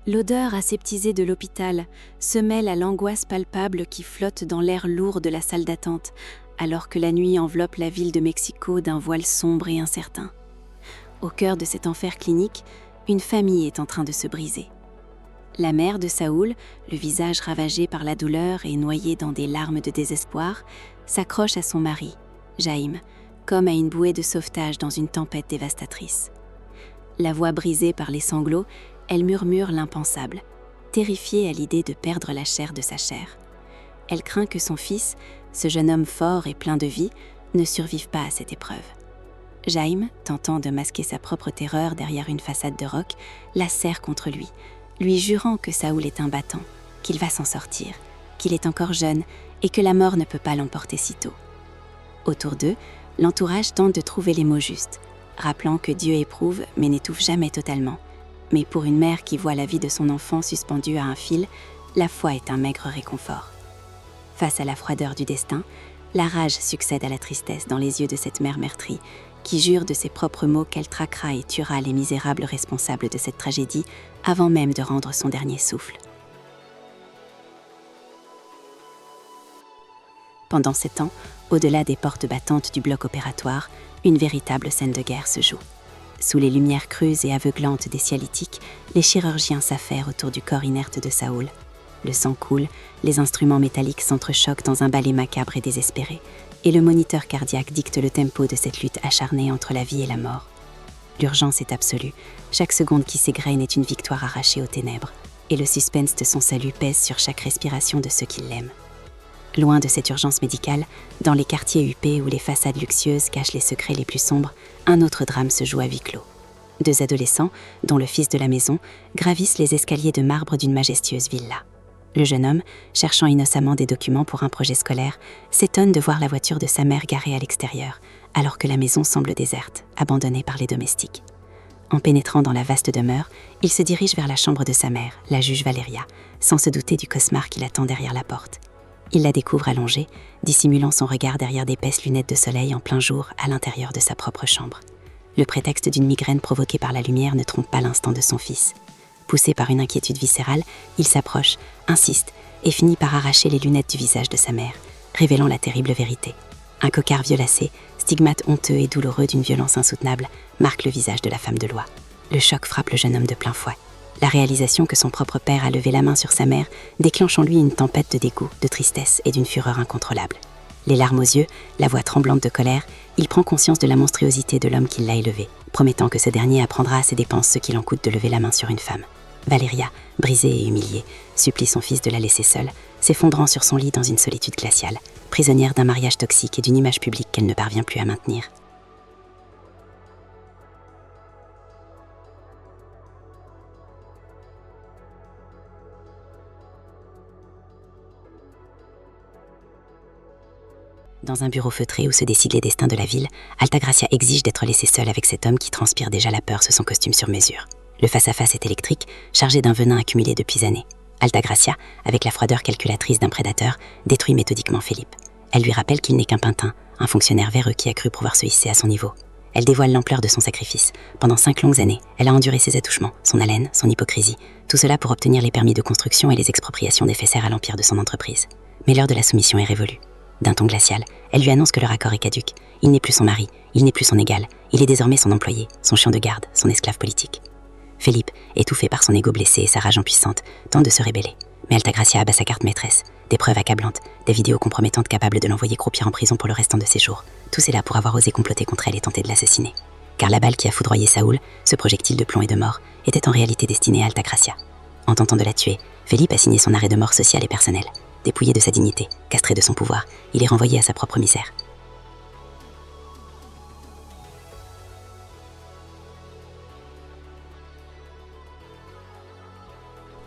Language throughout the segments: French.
L'odeur aseptisée de l'hôpital se mêle à l'angoisse palpable qui flotte dans l'air lourd de la salle d'attente, alors que la nuit enveloppe la ville de Mexico d'un voile sombre et incertain. Au cœur de cet enfer clinique, une famille est en train de se briser. La mère de Saúl, le visage ravagé par la douleur et noyé dans des larmes de désespoir, s'accroche à son mari, Jaime, comme à une bouée de sauvetage dans une tempête dévastatrice. La voix brisée par les sanglots, elle murmure l'impensable, terrifiée à l'idée de perdre la chair de sa chair. Elle craint que son fils, ce jeune homme fort et plein de vie, ne survive pas à cette épreuve. Jaime, tentant de masquer sa propre terreur derrière une façade de roc, la serre contre lui, lui jurant que Saúl est un battant, qu'il va s'en sortir, qu'il est encore jeune et que la mort ne peut pas l'emporter si tôt. Autour d'eux, l'entourage tente de trouver les mots justes, rappelant que Dieu éprouve mais n'étouffe jamais totalement. Mais pour une mère qui voit la vie de son enfant suspendue à un fil, la foi est un maigre réconfort. Face à la froideur du destin, la rage succède à la tristesse dans les yeux de cette mère meurtrie, qui jure de ses propres mots qu'elle traquera et tuera les misérables responsables de cette tragédie avant même de rendre son dernier souffle. Pendant ces temps, au-delà des portes battantes du bloc opératoire, une véritable scène de guerre se joue. Sous les lumières creuses et aveuglantes des cialytiques, les chirurgiens s'affairent autour du corps inerte de Saúl. Le sang coule, les instruments métalliques s'entrechoquent dans un ballet macabre et désespéré, et le moniteur cardiaque dicte le tempo de cette lutte acharnée entre la vie et la mort. L'urgence est absolue, chaque seconde qui s'égrène est une victoire arrachée aux ténèbres, et le suspense de son salut pèse sur chaque respiration de ceux qui l'aiment. Loin de cette urgence médicale, dans les quartiers huppés où les façades luxueuses cachent les secrets les plus sombres, un autre drame se joue à huis clos. 2 adolescents, dont le fils de la maison, gravissent les escaliers de marbre d'une majestueuse villa. Le jeune homme, cherchant innocemment des documents pour un projet scolaire, s'étonne de voir la voiture de sa mère garée à l'extérieur, alors que la maison semble déserte, abandonnée par les domestiques. En pénétrant dans la vaste demeure, il se dirige vers la chambre de sa mère, la juge Valeria, sans se douter du cauchemar qui l'attend derrière la porte. Il la découvre allongée, dissimulant son regard derrière d'épaisses lunettes de soleil en plein jour à l'intérieur de sa propre chambre. Le prétexte d'une migraine provoquée par la lumière ne trompe pas l'instant de son fils. Poussé par une inquiétude viscérale, il s'approche, insiste et finit par arracher les lunettes du visage de sa mère, révélant la terrible vérité. Un coquard violacé, stigmate honteux et douloureux d'une violence insoutenable, marque le visage de la femme de loi. Le choc frappe le jeune homme de plein fouet. La réalisation que son propre père a levé la main sur sa mère déclenche en lui une tempête de dégoût, de tristesse et d'une fureur incontrôlable. Les larmes aux yeux, la voix tremblante de colère, il prend conscience de la monstruosité de l'homme qui l'a élevé, promettant que ce dernier apprendra à ses dépenses ce qu'il en coûte de lever la main sur une femme. Valeria, brisée et humiliée, supplie son fils de la laisser seule, s'effondrant sur son lit dans une solitude glaciale, prisonnière d'un mariage toxique et d'une image publique qu'elle ne parvient plus à maintenir. Dans un bureau feutré où se décident les destins de la ville, Altagracia exige d'être laissée seule avec cet homme qui transpire déjà la peur sous son costume sur mesure. Le face-à-face est électrique, chargé d'un venin accumulé depuis années. Altagracia, avec la froideur calculatrice d'un prédateur, détruit méthodiquement Felipe. Elle lui rappelle qu'il n'est qu'un pantin, un fonctionnaire véreux qui a cru pouvoir se hisser à son niveau. Elle dévoile l'ampleur de son sacrifice. Pendant 5 longues années, elle a enduré ses attouchements, son haleine, son hypocrisie, tout cela pour obtenir les permis de construction et les expropriations nécessaires à l'empire de son entreprise. Mais l'heure de la soumission est révolue. D'un ton glacial, elle lui annonce que leur accord est caduc. Il n'est plus son mari, il n'est plus son égal, il est désormais son employé, son chien de garde, son esclave politique. Felipe, étouffé par son ego blessé et sa rage impuissante, tente de se rébeller. Mais Altagracia abat sa carte maîtresse. Des preuves accablantes, des vidéos compromettantes capables de l'envoyer croupir en prison pour le restant de ses jours. Tout cela pour avoir osé comploter contre elle et tenter de l'assassiner. Car la balle qui a foudroyé Saúl, ce projectile de plomb et de mort, était en réalité destinée à Altagracia. En tentant de la tuer, Felipe a signé son arrêt de mort social et personnel. Dépouillé de sa dignité, castré de son pouvoir, il est renvoyé à sa propre misère.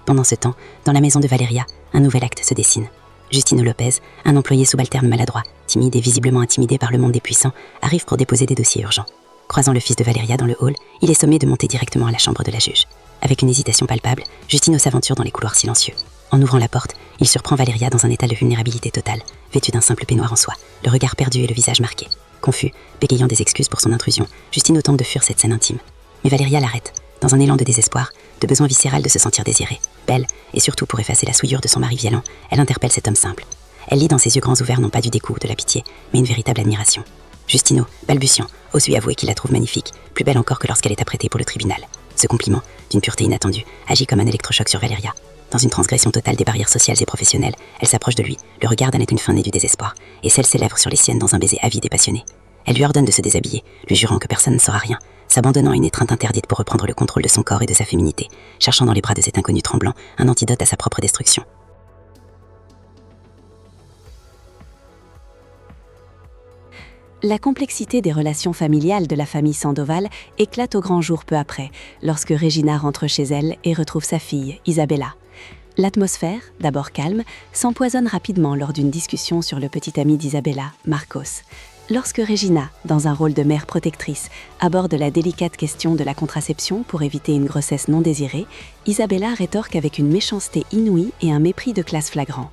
Pendant ce temps, dans la maison de Valeria, un nouvel acte se dessine. Justino Lopez, un employé subalterne maladroit, timide et visiblement intimidé par le monde des puissants, arrive pour déposer des dossiers urgents. Croisant le fils de Valeria dans le hall, il est sommé de monter directement à la chambre de la juge. Avec une hésitation palpable, Justino s'aventure dans les couloirs silencieux. En ouvrant la porte, il surprend Valeria dans un état de vulnérabilité totale, vêtue d'un simple peignoir en soie, le regard perdu et le visage marqué. Confus, bégayant des excuses pour son intrusion, Justino tente de fuir cette scène intime. Mais Valeria l'arrête. Dans un élan de désespoir, de besoin viscéral de se sentir désirée, belle, et surtout pour effacer la souillure de son mari violent, elle interpelle cet homme simple. Elle lit dans ses yeux grands ouverts non pas du dégoût, de la pitié, mais une véritable admiration. Justino, balbutiant, ose lui avouer qu'il la trouve magnifique, plus belle encore que lorsqu'elle est apprêtée pour le tribunal. Ce compliment, d'une pureté inattendue, agit comme un électrochoc sur Valeria. Dans une transgression totale des barrières sociales et professionnelles, elle s'approche de lui, le regarde avec une fin née du désespoir, et scelle ses lèvres sur les siennes dans un baiser avide et passionné. Elle lui ordonne de se déshabiller, lui jurant que personne ne saura rien, s'abandonnant à une étreinte interdite pour reprendre le contrôle de son corps et de sa féminité, cherchant dans les bras de cet inconnu tremblant un antidote à sa propre destruction. La complexité des relations familiales de la famille Sandoval éclate au grand jour peu après, lorsque Regina rentre chez elle et retrouve sa fille, Isabella. L'atmosphère, d'abord calme, s'empoisonne rapidement lors d'une discussion sur le petit ami d'Isabella, Marcos. Lorsque Regina, dans un rôle de mère protectrice, aborde la délicate question de la contraception pour éviter une grossesse non désirée, Isabella rétorque avec une méchanceté inouïe et un mépris de classe flagrant.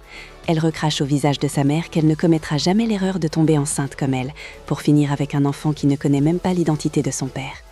Elle recrache au visage de sa mère qu'elle ne commettra jamais l'erreur de tomber enceinte comme elle, pour finir avec un enfant qui ne connaît même pas l'identité de son père.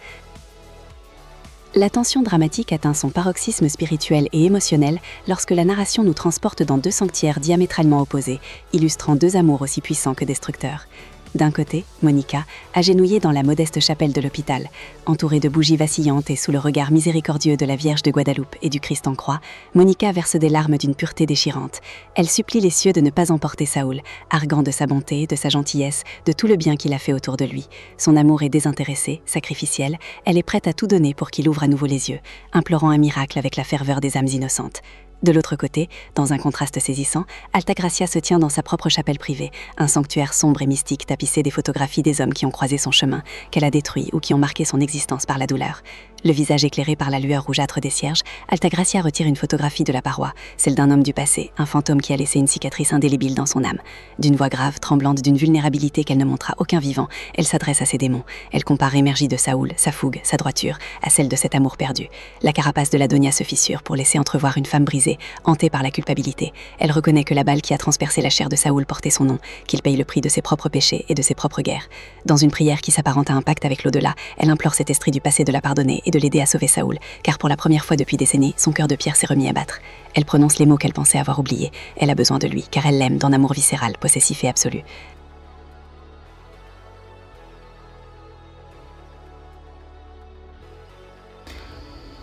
La tension dramatique atteint son paroxysme spirituel et émotionnel lorsque la narration nous transporte dans deux sanctuaires diamétralement opposés, illustrant deux amours aussi puissants que destructeurs. D'un côté, Monica, agenouillée dans la modeste chapelle de l'hôpital, entourée de bougies vacillantes et sous le regard miséricordieux de la Vierge de Guadeloupe et du Christ en croix, Monica verse des larmes d'une pureté déchirante. Elle supplie les cieux de ne pas emporter Saoul, arguant de sa bonté, de sa gentillesse, de tout le bien qu'il a fait autour de lui. Son amour est désintéressé, sacrificiel, elle est prête à tout donner pour qu'il ouvre à nouveau les yeux, implorant un miracle avec la ferveur des âmes innocentes. De l'autre côté, dans un contraste saisissant, Altagracia se tient dans sa propre chapelle privée, un sanctuaire sombre et mystique tapissé des photographies des hommes qui ont croisé son chemin, qu'elle a détruits ou qui ont marqué son existence par la douleur. Le visage éclairé par la lueur rougeâtre des cierges, Altagracia retire une photographie de la paroi, celle d'un homme du passé, un fantôme qui a laissé une cicatrice indélébile dans son âme. D'une voix grave, tremblante d'une vulnérabilité qu'elle ne montre à aucun vivant, elle s'adresse à ses démons. Elle compare l'énergie de Saoul, sa fougue, sa droiture, à celle de cet amour perdu. La carapace de la Donia se fissure pour laisser entrevoir une femme brisée, hantée par la culpabilité. Elle reconnaît que la balle qui a transpercé la chair de Saoul portait son nom, qu'il paye le prix de ses propres péchés et de ses propres guerres. Dans une prière qui s'apparente à un pacte avec l'au-delà, elle implore cet esprit du passé de la pardonner et de l'aider à sauver Saoul, car pour la première fois depuis décennies, son cœur de pierre s'est remis à battre. Elle prononce les mots qu'elle pensait avoir oubliés. Elle a besoin de lui, car elle l'aime d'un amour viscéral, possessif et absolu.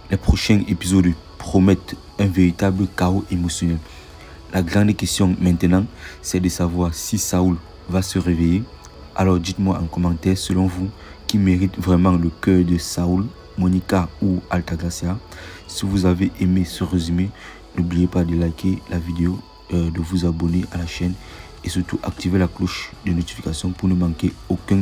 Les prochains épisodes promettent un véritable chaos émotionnel. La grande question maintenant, c'est de savoir si Saoul va se réveiller. Alors dites-moi en commentaire, selon vous, qui mérite vraiment le cœur de Saoul, Monica ou Altagracia. Si vous avez aimé ce résumé, n'oubliez pas de liker la vidéo, de vous abonner à la chaîne et surtout activer la cloche de notification pour ne manquer aucun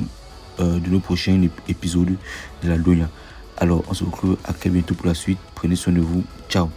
de nos prochains épisodes de la Donia. Alors on se retrouve à très bientôt pour la suite. Prenez soin de vous. Ciao.